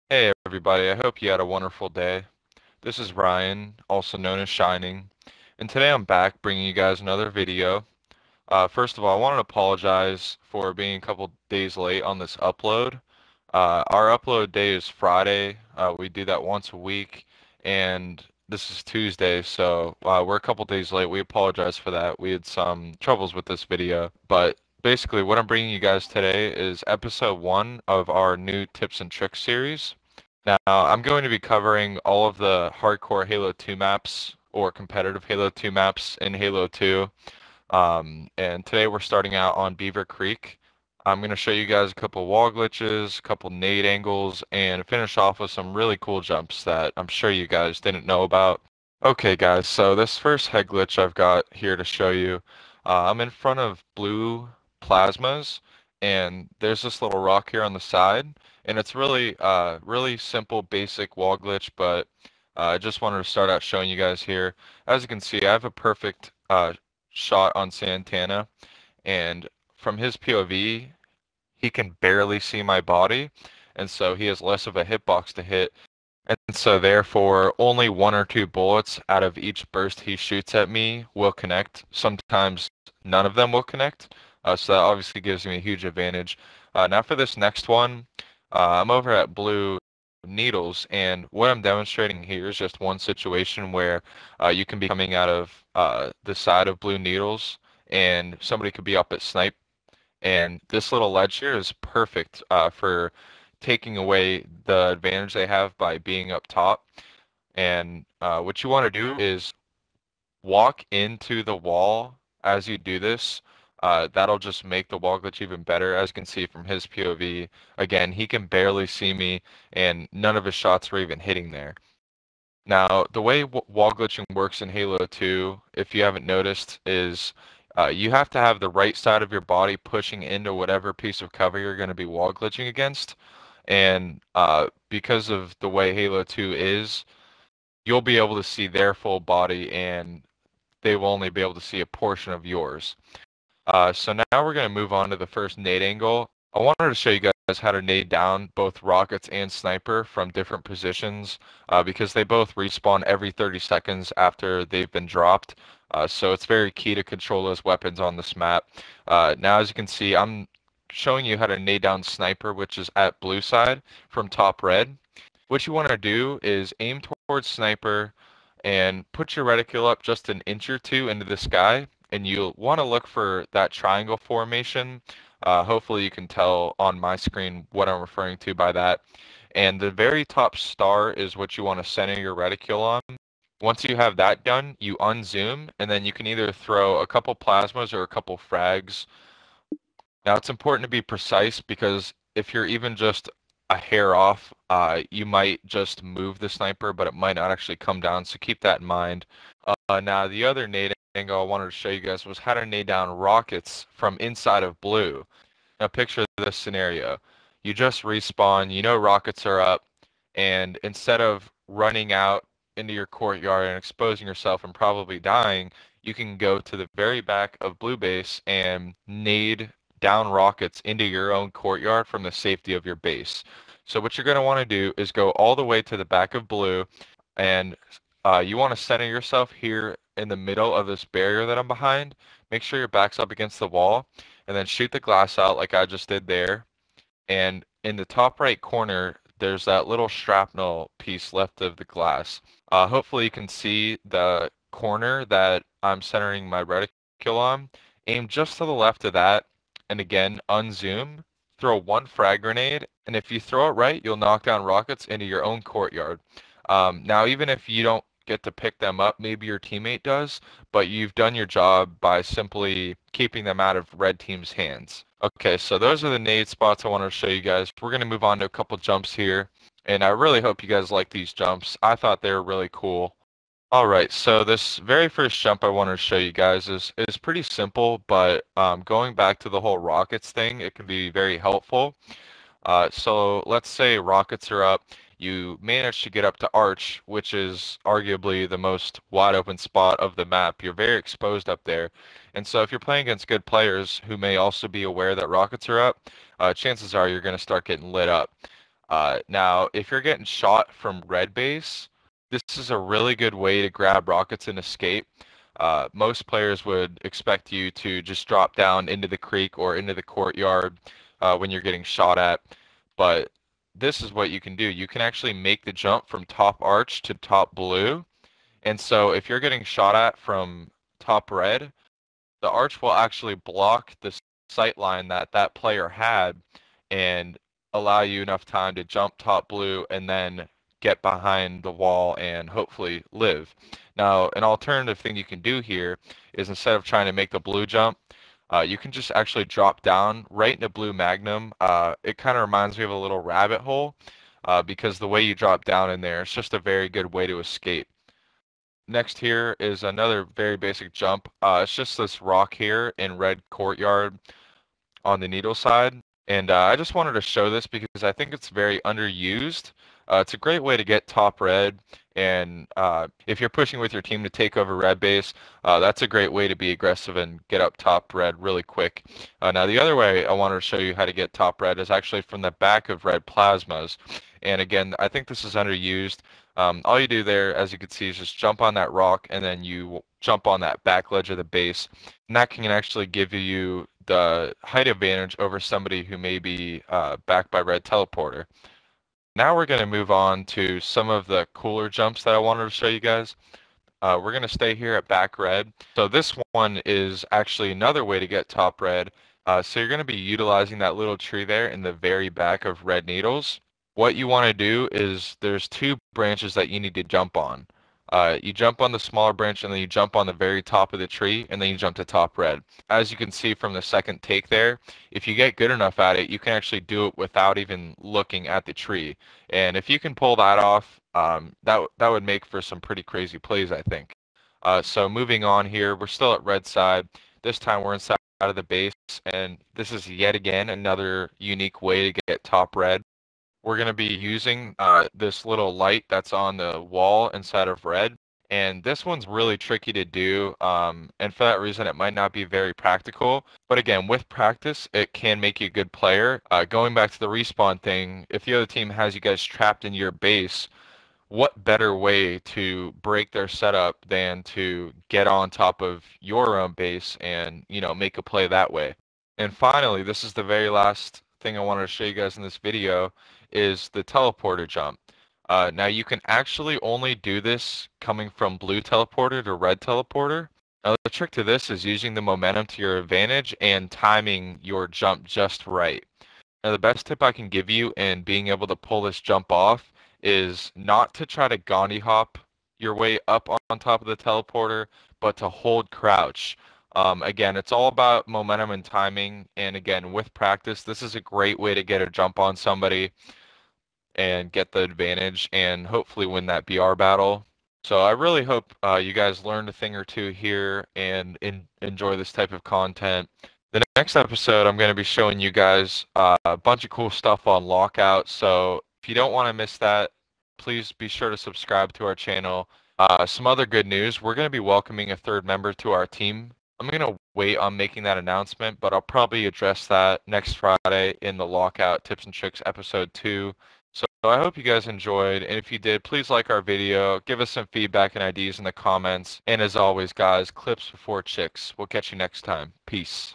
Hey everybody, I hope you had a wonderful day. This is Ryan, also known as Shining, and today I'm back bringing you guys another video. First of all, I want to apologize for being a couple days late on this upload. Our upload day is Friday. We do that once a week, and this is Tuesday, so we're a couple days late. We apologize for that. We had some troubles with this video, but basically what I'm bringing you guys today is episode 1 of our new tips and tricks series. Now, I'm going to be covering all of the hardcore Halo 2 maps or competitive Halo 2 maps in Halo 2. And today we're starting out on Beaver Creek. I'm going to show you guys a couple wall glitches, a couple nade angles, and finish off with some really cool jumps that I'm sure you guys didn't know about. Okay, guys, so this first head glitch I've got here to show you, I'm in front of blue plasmas, and there's this little rock here on the side, and it's really simple, basic wall glitch, but I just wanted to start out showing you guys here. As you can see, I have a perfect shot on Santana, and from his POV, he can barely see my body, and so he has less of a hitbox to hit. And so therefore, only one or two bullets out of each burst he shoots at me will connect. Sometimes none of them will connect. So that obviously gives me a huge advantage. Now for this next one, I'm over at Blue Needles, and what I'm demonstrating here is just one situation where you can be coming out of the side of Blue Needles, and somebody could be up at snipe, and this little ledge here is perfect for taking away the advantage they have by being up top. And what you want to do is walk into the wall as you do this. That'll just make the wall glitch even better. As you can see from his POV, again, he can barely see me, and none of his shots were even hitting there. Now, the way wall glitching works in Halo 2, if you haven't noticed, is you have to have the right side of your body pushing into whatever piece of cover you're going to be wall glitching against. And because of the way Halo 2 is, you'll be able to see their full body, and they will only be able to see a portion of yours. So now we're going to move on to the first nade angle. I wanted to show you guys how to nade down both rockets and sniper from different positions because they both respawn every 30 seconds after they've been dropped. So it's very key to control those weapons on this map. Now, as you can see, I'm showing you how to nade down sniper, which is at blue side from top red. What you want to do is aim towards sniper and put your reticule up just an inch or two into the sky, and you'll want to look for that triangle formation. Hopefully you can tell on my screen what I'm referring to by that. And the very top star is what you want to center your reticule on. Once you have that done, you unzoom, and then you can either throw a couple plasmas or a couple frags. Now it's important to be precise because if you're even just a hair off, you might just move the sniper, but it might not actually come down, so keep that in mind. Now the other nade angle I wanted to show you guys was how to nade down rockets from inside of blue. Now picture this scenario. You just respawn, you know rockets are up, and instead of running out into your courtyard and exposing yourself and probably dying, you can go to the very back of blue base and nade down rockets into your own courtyard from the safety of your base. So what you're going to want to do is go all the way to the back of blue, and you want to center yourself here in the middle of this barrier that I'm behind. Make sure your back's up against the wall, and then shoot the glass out like I just did there. And in the top right corner, there's that little shrapnel piece left of the glass. Hopefully you can see the corner that I'm centering my reticule on. Aim just to the left of that, and again, unzoom, throw one frag grenade, and if you throw it right, you'll knock down rockets into your own courtyard. Now, even if you don't get to pick them up, maybe your teammate does, but you've done your job by simply keeping them out of red team's hands. Okay, so those are the nade spots I wanted to show you guys. We're going to move on to a couple jumps here, and I really hope you guys like these jumps. I thought they were really cool. All right, so this very first jump I wanted to show you guys is pretty simple, but going back to the whole rockets thing, it can be very helpful. So let's say rockets are up. You manage to get up to Arch, which is arguably the most wide open spot of the map. You're very exposed up there. And so if you're playing against good players who may also be aware that rockets are up, chances are you're going to start getting lit up. Now, if you're getting shot from red base, this is a really good way to grab rockets and escape. Most players would expect you to just drop down into the creek or into the courtyard when you're getting shot at, but this is what you can do. You can actually make the jump from top arch to top blue, and so if you're getting shot at from top red, the arch will actually block the sight line that that player had and allow you enough time to jump top blue and then get behind the wall and hopefully live. Now, an alternative thing you can do here is instead of trying to make the blue jump, you can just actually drop down right into blue magnum. It kind of reminds me of a little rabbit hole because the way you drop down in there, it's just a very good way to escape. Next here is another very basic jump. It's just this rock here in red courtyard on the needle side. And I just wanted to show this because I think it's very underused. It's a great way to get top red, and if you're pushing with your team to take over red base, that's a great way to be aggressive and get up top red really quick. Now the other way I wanted to show you how to get top red is actually from the back of red plasmas. And again, I think this is underused. All you do there, as you can see, is just jump on that rock and then you jump on that back ledge of the base. And that can actually give you the height advantage over somebody who may be backed by red teleporter. Now we're going to move on to some of the cooler jumps that I wanted to show you guys. We're going to stay here at back red. So this one is actually another way to get top red. So you're going to be utilizing that little tree there in the very back of red needles. What you want to do is there's two branches that you need to jump on. You jump on the smaller branch and then you jump on the very top of the tree and then you jump to top red. As you can see from the second take there, if you get good enough at it, you can actually do it without even looking at the tree. And if you can pull that off, that would make for some pretty crazy plays, I think. So moving on here, we're still at red side. This time we're inside of the base, and this is yet again another unique way to get top red. We're going to be using this little light that's on the wall inside of red. And this one's really tricky to do, and for that reason, it might not be very practical. But again, with practice, it can make you a good player. Going back to the respawn thing, if the other team has you guys trapped in your base, what better way to break their setup than to get on top of your own base and, make a play that way? And finally, this is the very last thing I wanted to show you guys in this video is the teleporter jump. Now you can actually only do this coming from blue teleporter to red teleporter. Now the trick to this is using the momentum to your advantage and timing your jump just right. Now the best tip I can give you in being able to pull this jump off is not to try to Gandhi hop your way up on top of the teleporter, but to hold crouch. Again, it's all about momentum and timing, and again, with practice, this is a great way to get a jump on somebody and get the advantage and hopefully win that BR battle. So I really hope you guys learned a thing or two here and enjoy this type of content. The next episode, I'm going to be showing you guys a bunch of cool stuff on Lockout. So if you don't want to miss that, please be sure to subscribe to our channel. Some other good news, we're going to be welcoming a third member to our team. I'm going to wait on making that announcement, but I'll probably address that next Friday in the Lockout Tips and Tricks episode 2. So I hope you guys enjoyed, and if you did, please like our video, give us some feedback and ideas in the comments, and as always, guys, clips before chicks. We'll catch you next time. Peace.